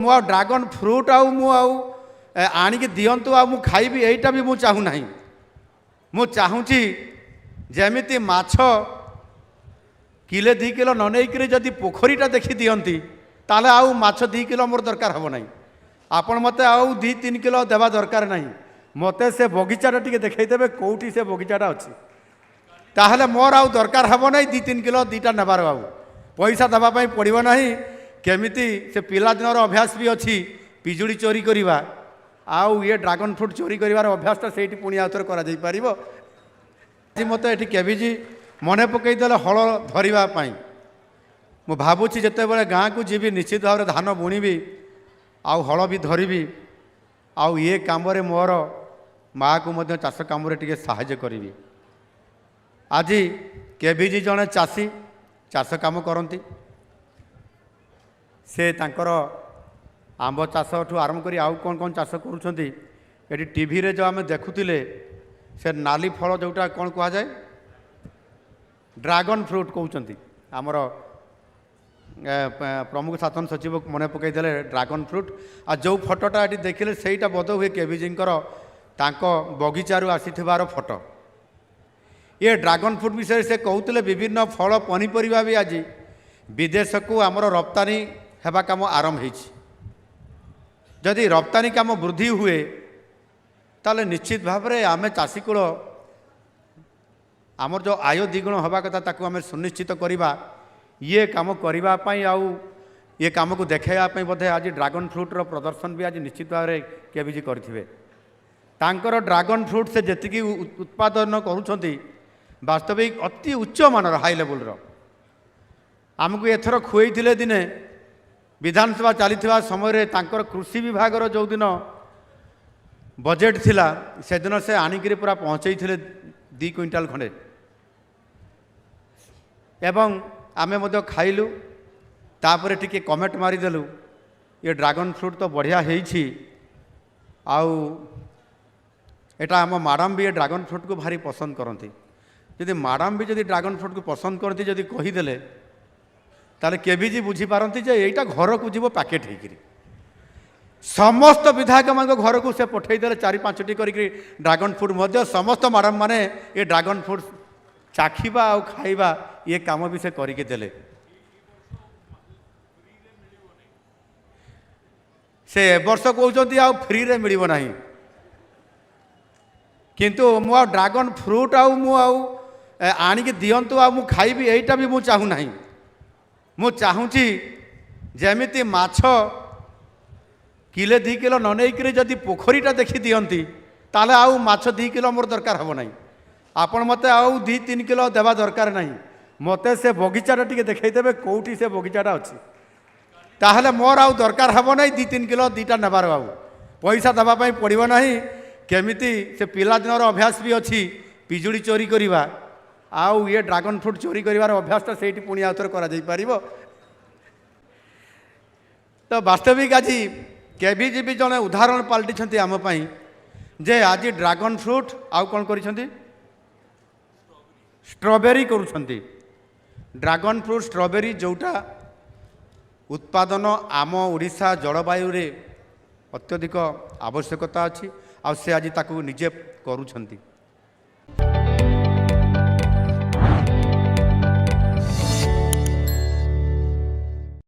मु dragon fruit आणिक दिंतु आ खाइबी एटा भी मु चाहू नहीं। मु चाहूँगी जमीती माछ किले 2 किलो न नहीं जदि पोखरीटा देखी दियंती ताले आउ माछ 2 किलो मोर दरकार हम नहीं। आपण मते आउ 2-3 किलो देवा दरकार नहीं। मते से बगीचाटा टिके देखैदेबे कोठी से बगीचाटा अछि ताहले मोर आउ दरकार हम नहीं। 2-3 किलो दीटा नेबार बाबू पैसा देवा पई पड़िबो नहीं। केमिति से पिला दिनर अभ्यास भी अच्छी पिजुड़ी चोरी करिवा आउ ये ड्रागन फ्रूट चोरी करिवार अभ्यासटा सेठी पुणी आउथर करा जाई परिबो। मते एठी केबीजी मने पकईदेले हल धरिबा पई मु भाबुची जते बेले गाँ को जीवी निश्चित भाव धान बुणीबी आउ हल भी धरिबी आउ ये काम रे मोर माँ को मध्य चाष काम रे टिके सहाय्य करिबी। आज केबीजी जने चाषी चाष काम करती से तांकर आंब चाष ठू आरंभ करी आउ कौन कौन चाष करुछंती एटी टीवी रे जो आमे देखुतिले से नाली फल जोटा कौन कहा जाए ड्रागन फ्रूट कहते आमर प्रमुख शासन सचिव मन पकईदे ड्रागन फ्रूट आ जो फटोटा ये देखिले सहीटा बोध हुए केबीजींकर तांको बगीचारू आसीथिबार फोटो। ये ड्रागन फ्रूट विषय से कहते विभिन्न फल पनीपरिया भी आज विदेश को आमर रप्तानी हेबा काम आरंभ होइछि। जदि रप्तानी काम वृद्धि हुए ताले निश्चित भाव में आम चाषी कूल आमर जो आय द्विगुण हवा कथा ताकू आम सुनिश्चित करवा ये काम करने आउ ये काम को देखाइवाई बोधे आज ड्रागन फ्रूटर प्रदर्शन भी आज निश्चित भाव में केबीजी करेंगे। तांकर ड्रागन फ्रूट से जी उत्पादन करुँच वास्तविक अति उच्च मानर हाई लेवल आमको एथर खुई दिने विधानसभा चली समय तांकर कृषि विभाग जो दिन बजेट थिला से दिन से आनिक पूरा पहुँचे 2 क्विंटाल खंडे एवं आमे मध्य खाइलु तापर टिके कमेंट मारिदेलु ये ड्रागन फ्रूट तो बढ़िया हेइछि आउ एटा आम मैडम भी ये ड्रागन फ्रूट को भारी पसंद करती। जदि मैडम भी जदि ड्रागन फ्रूट को पसंद करती जदि कहीदेले ताले केबीजी बुझीपारती जे एटा घर को जीव पैकेट होकर समस्त विधायक मान घर को से पठेदेले 4-5टी करी ड्रागन फ्रूट मध्य समस्त मैडम माने ये ड्रागन फ्रूट चाखिबा आ खाइबा ये काम भी से करके देले। से वर्ष कहते आ फ्री रे मिलिबो नाही किंतु मु ड्रागन फ्रूट आणिक दिंतु आ खाइबी एटा भी मु चाहू नाही। मु चाहूँगी जमीती माछ किले 2 किलो न नहीं जदि पोखरीटा देखी दियंती ताले आउ माछ 2 किलो मोर दरकार हम नहीं। आपण मते आउ 2-3 किलो देवा दरकार नहीं। मते से बगीचाटा टिके देखैदेबे कोठी से बगीचाटा अछि ताहले मोर आउ दरकार हम नहीं। 2-3 किलो दीटा नेबार बाबू पैसा देवा पई पड़िबो नहीं। केमिति से पिला दिनर अभ्यास भी अच्छी पिजुड़ी चोरी करिवा आउ ये ड्रागन फ्रूट चोरी करिवार अभ्यासटा सेठी पुणी आउथर करा जाई परिबो। तो वास्तविक आज केबीजी भी जड़े उदाहरण पलटि आम जे आज ड्रागन फ्रूट आउ कौन करिसेंती स्ट्रॉबेरी करुछंती। ड्रागन फ्रूट स्ट्रॉबेरी जोटा उत्पादन आम ओडिशा जलवायु रे अत्यधिक आवश्यकता अच्छी आ से आज ताकू निजे करुछंती।